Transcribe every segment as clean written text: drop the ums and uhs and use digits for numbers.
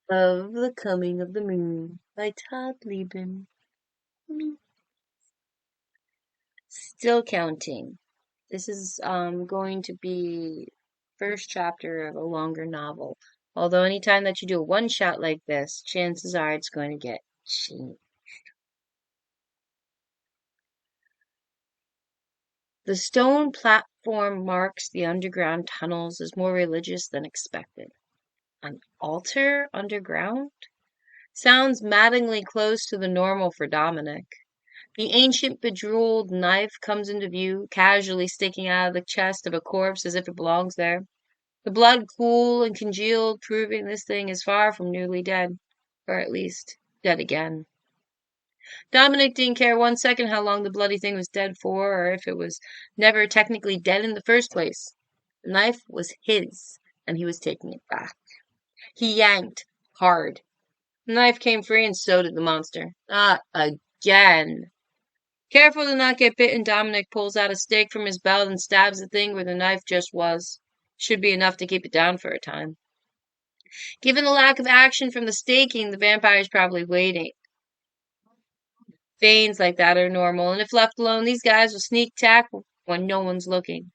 of the Coming of the Moon by Tod Leben. Still counting. This is going to be first chapter of a longer novel. Although anytime that you do a one shot like this, chances are it's going to get changed. The stone platform marks the underground tunnels as more religious than expected. An altar underground? Sounds maddeningly close to the normal for Dominic. The ancient bejeweled knife comes into view, casually sticking out of the chest of a corpse as if it belongs there. The blood cool and congealed, proving this thing is far from newly dead, or at least dead again. Dominic didn't care 1 second how long the bloody thing was dead for, or if it was never technically dead in the first place. The knife was his, and he was taking it back. He yanked hard. The knife came free, and so did the monster. Not again. Careful to not get bitten, Dominic pulls out a stake from his belt and stabs the thing where the knife just was. Should be enough to keep it down for a time. Given the lack of action from the staking, the vampire's probably waiting. Veins like that are normal, and if left alone, these guys will sneak attack when no one's looking.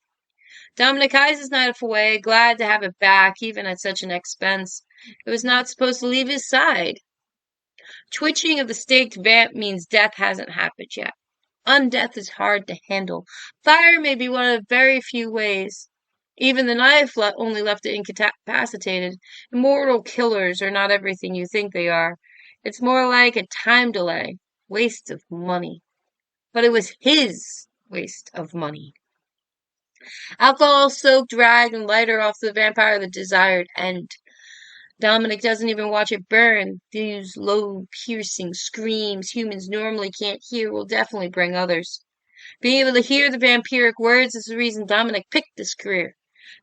Dominic hides his knife away, glad to have it back, even at such an expense. It was not supposed to leave his side. Twitching of the staked vamp means death hasn't happened yet. Undeath is hard to handle. Fire may be one of very few ways. Even the knife only left it incapacitated. Immortal killers are not everything you think they are. It's more like a time delay. Waste of money. But it was his waste of money. Alcohol-soaked rag and lighter off the vampire the desired end. Dominic doesn't even watch it burn. These low, piercing screams humans normally can't hear will definitely bring others. Being able to hear the vampiric words is the reason Dominic picked this career.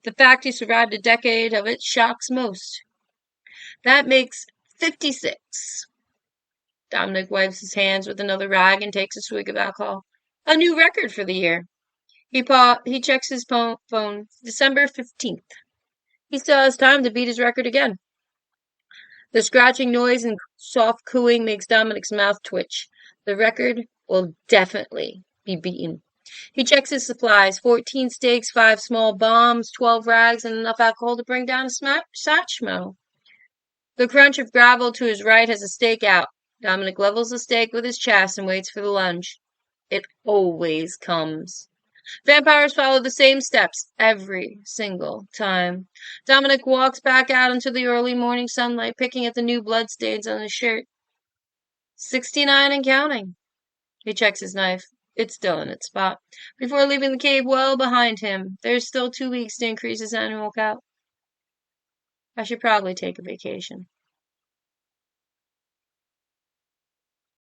The fact he survived a decade of it shocks most. That makes 56. Dominic wipes his hands with another rag and takes a swig of alcohol. A new record for the year. He checks his phone. December 15th. He still has time to beat his record again. The scratching noise and soft cooing makes Dominic's mouth twitch. The record will definitely be beaten. He checks his supplies. 14 steaks, 5 small bombs, 12 rags, and enough alcohol to bring down a satchmo. The crunch of gravel to his right has a stake out. Dominic levels the stake with his chest and waits for the lunge. It always comes. Vampires follow the same steps every single time. Dominic walks back out into the early morning sunlight, picking at the new bloodstains on his shirt. 69 and counting. He checks his knife. It's still in its spot. Before leaving the cave well behind him, there's still 2 weeks to increase his annual count. I should probably take a vacation.